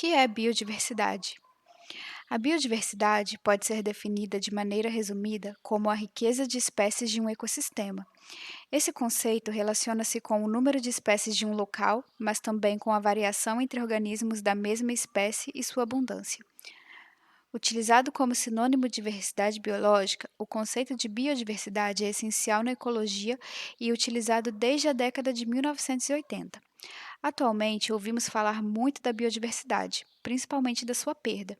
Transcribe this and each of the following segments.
que é biodiversidade? A biodiversidade pode ser definida de maneira resumida como a riqueza de espécies de um ecossistema. Esse conceito relaciona-se com o número de espécies de um local, mas também com a variação entre organismos da mesma espécie e sua abundância. Utilizado como sinônimo de diversidade biológica, o conceito de biodiversidade é essencial na ecologia e utilizado desde a década de 1980. Atualmente, ouvimos falar muito da biodiversidade, principalmente da sua perda.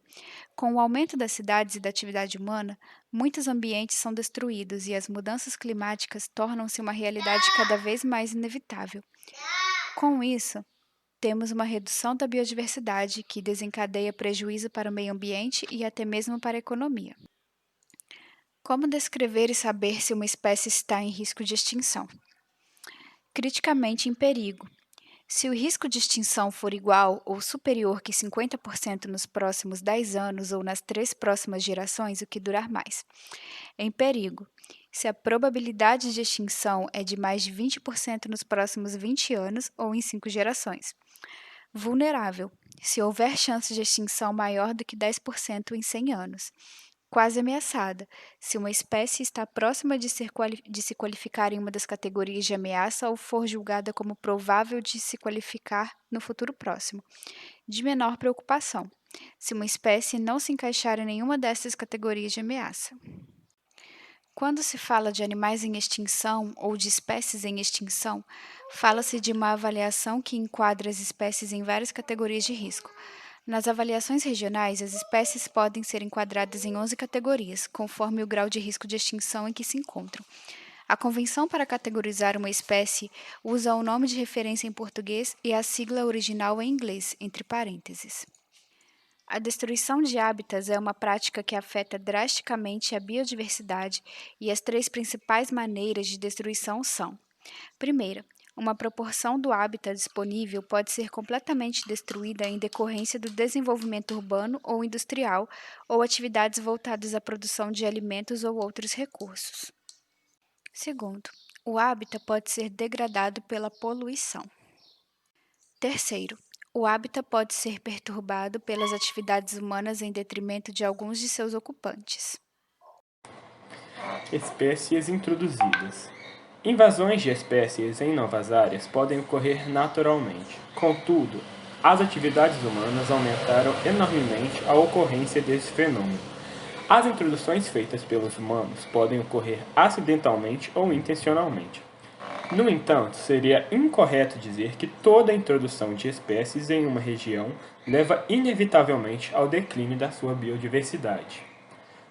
Com o aumento das cidades e da atividade humana, muitos ambientes são destruídos e as mudanças climáticas tornam-se uma realidade cada vez mais inevitável. Com isso, temos uma redução da biodiversidade que desencadeia prejuízo para o meio ambiente e até mesmo para a economia. Como descrever e saber se uma espécie está em risco de extinção? Criticamente em perigo. Se o risco de extinção for igual ou superior que 50% nos próximos 10 anos ou nas 3 próximas gerações, o que durar mais. Em perigo. Se a probabilidade de extinção é de mais de 20% nos próximos 20 anos ou em 5 gerações. Vulnerável. Se houver chance de extinção maior do que 10% em 100 anos. Quase ameaçada, se uma espécie está próxima de se qualificar em uma das categorias de ameaça ou for julgada como provável de se qualificar no futuro próximo. De menor preocupação, se uma espécie não se encaixar em nenhuma dessas categorias de ameaça. Quando se fala de animais em extinção ou de espécies em extinção, fala-se de uma avaliação que enquadra as espécies em várias categorias de risco. Nas avaliações regionais, as espécies podem ser enquadradas em 11 categorias, conforme o grau de risco de extinção em que se encontram. A convenção para categorizar uma espécie usa o nome de referência em português e a sigla original em inglês, entre parênteses. A destruição de hábitats é uma prática que afeta drasticamente a biodiversidade e as 3 principais maneiras de destruição são: primeira, uma proporção do hábitat disponível pode ser completamente destruída em decorrência do desenvolvimento urbano ou industrial ou atividades voltadas à produção de alimentos ou outros recursos. Segundo, o hábitat pode ser degradado pela poluição. Terceiro, o hábitat pode ser perturbado pelas atividades humanas em detrimento de alguns de seus ocupantes. Espécies introduzidas. Invasões de espécies em novas áreas podem ocorrer naturalmente. Contudo, as atividades humanas aumentaram enormemente a ocorrência desse fenômeno. As introduções feitas pelos humanos podem ocorrer acidentalmente ou intencionalmente. No entanto, seria incorreto dizer que toda introdução de espécies em uma região leva inevitavelmente ao declínio da sua biodiversidade.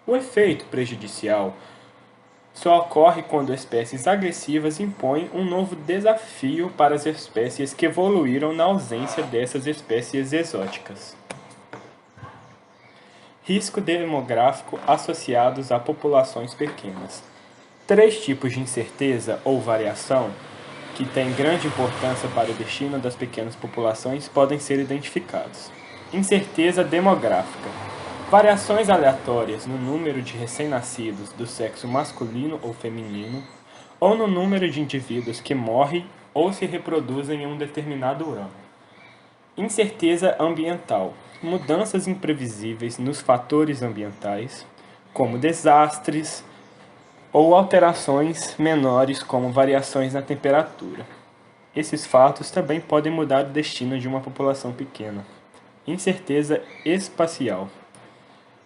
O efeito prejudicial só ocorre quando espécies agressivas impõem um novo desafio para as espécies que evoluíram na ausência dessas espécies exóticas. Risco demográfico associados a populações pequenas. 3 tipos de incerteza ou variação que têm grande importância para o destino das pequenas populações podem ser identificados. Incerteza demográfica. Variações aleatórias no número de recém-nascidos do sexo masculino ou feminino, ou no número de indivíduos que morrem ou se reproduzem em um determinado ano. Incerteza ambiental. Mudanças imprevisíveis nos fatores ambientais, como desastres, ou alterações menores como variações na temperatura. Esses fatos também podem mudar o destino de uma população pequena. Incerteza espacial.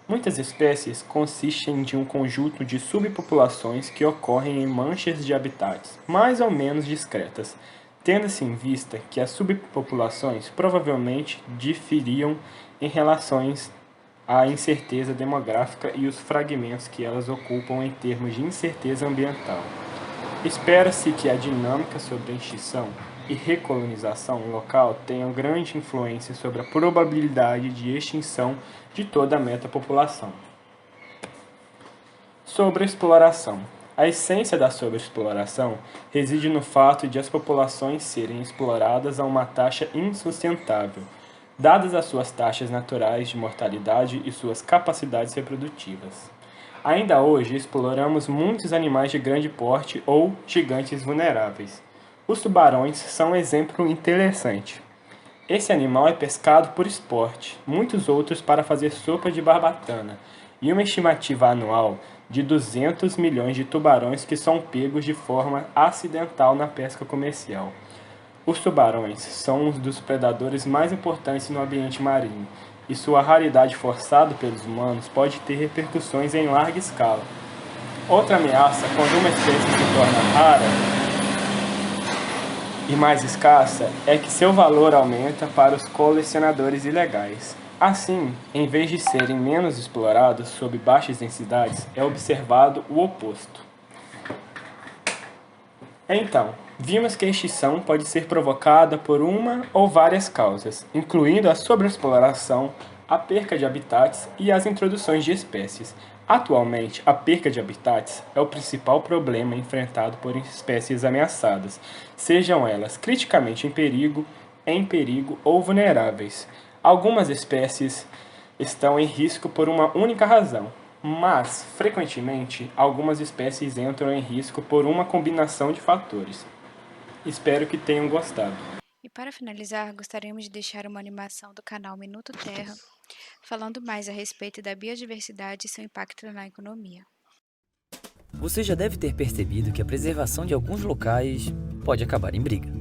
Muitas espécies consistem de um conjunto de subpopulações que ocorrem em manchas de habitats, mais ou menos discretas, tendo-se em vista que as subpopulações provavelmente diferiam em relação à incerteza demográfica e os fragmentos que elas ocupam em termos de incerteza ambiental. Espera-se que a dinâmica sobre a extinção e recolonização local tenham grande influência sobre a probabilidade de extinção de toda a metapopulação. Sobreexploração. A essência da sobreexploração reside no fato de as populações serem exploradas a uma taxa insustentável, dadas as suas taxas naturais de mortalidade e suas capacidades reprodutivas. Ainda hoje, exploramos muitos animais de grande porte ou gigantes vulneráveis. Os tubarões são um exemplo interessante. Esse animal é pescado por esporte, muitos outros para fazer sopa de barbatana, e uma estimativa anual de 200 milhões de tubarões que são pegos de forma acidental na pesca comercial. Os tubarões são um dos predadores mais importantes no ambiente marinho, e sua raridade forçada pelos humanos pode ter repercussões em larga escala. Outra ameaça, quando uma espécie se torna rara e mais escassa, é que seu valor aumenta para os colecionadores ilegais. Assim, em vez de serem menos explorados sob baixas densidades, é observado o oposto. Então, vimos que a extinção pode ser provocada por uma ou várias causas, incluindo a sobreexploração, a perca de habitats e as introduções de espécies. Atualmente, a perca de habitats é o principal problema enfrentado por espécies ameaçadas, sejam elas criticamente em perigo ou vulneráveis. Algumas espécies estão em risco por uma única razão, mas, frequentemente, algumas espécies entram em risco por uma combinação de fatores. Espero que tenham gostado. E para finalizar, gostaríamos de deixar uma animação do canal Minuto Terra, falando mais a respeito da biodiversidade e seu impacto na economia. Você já deve ter percebido que a preservação de alguns locais pode acabar em briga.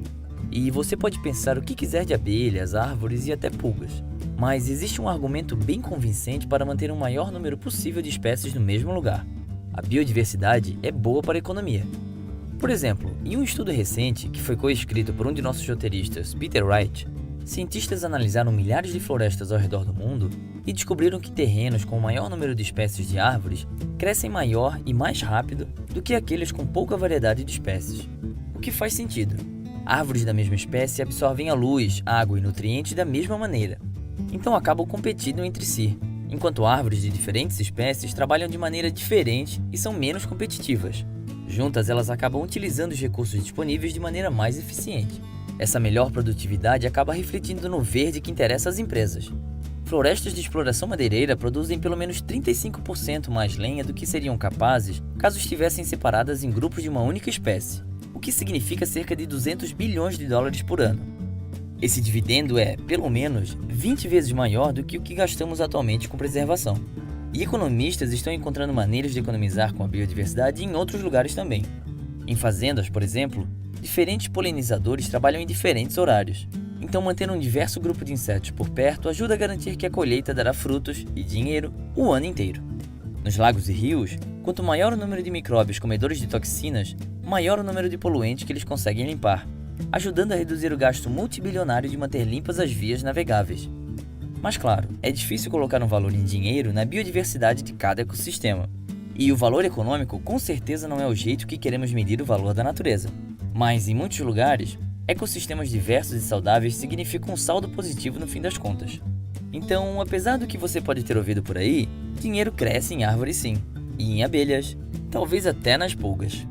E você pode pensar o que quiser de abelhas, árvores e até pulgas. Mas existe um argumento bem convincente para manter o maior número possível de espécies no mesmo lugar. A biodiversidade é boa para a economia. Por exemplo, em um estudo recente, que foi coescrito por um de nossos roteiristas, Peter Wright, cientistas analisaram milhares de florestas ao redor do mundo e descobriram que terrenos com o maior número de espécies de árvores crescem maior e mais rápido do que aqueles com pouca variedade de espécies. O que faz sentido. Árvores da mesma espécie absorvem a luz, água e nutrientes da mesma maneira, então acabam competindo entre si, enquanto árvores de diferentes espécies trabalham de maneira diferente e são menos competitivas. Juntas, elas acabam utilizando os recursos disponíveis de maneira mais eficiente. Essa melhor produtividade acaba refletindo no verde que interessa às empresas. Florestas de exploração madeireira produzem pelo menos 35% mais lenha do que seriam capazes caso estivessem separadas em grupos de uma única espécie, o que significa cerca de 200 bilhões de dólares por ano. Esse dividendo é, pelo menos, 20 vezes maior do que o que gastamos atualmente com preservação. E economistas estão encontrando maneiras de economizar com a biodiversidade em outros lugares também. Em fazendas, por exemplo, diferentes polinizadores trabalham em diferentes horários. Então manter um diverso grupo de insetos por perto ajuda a garantir que a colheita dará frutos e dinheiro o ano inteiro. Nos lagos e rios, quanto maior o número de micróbios comedores de toxinas, maior o número de poluentes que eles conseguem limpar, ajudando a reduzir o gasto multibilionário de manter limpas as vias navegáveis. Mas claro, é difícil colocar um valor em dinheiro na biodiversidade de cada ecossistema. E o valor econômico com certeza não é o jeito que queremos medir o valor da natureza. Mas em muitos lugares, ecossistemas diversos e saudáveis significam um saldo positivo no fim das contas. Então, apesar do que você pode ter ouvido por aí, dinheiro cresce em árvores sim, e em abelhas, talvez até nas pulgas.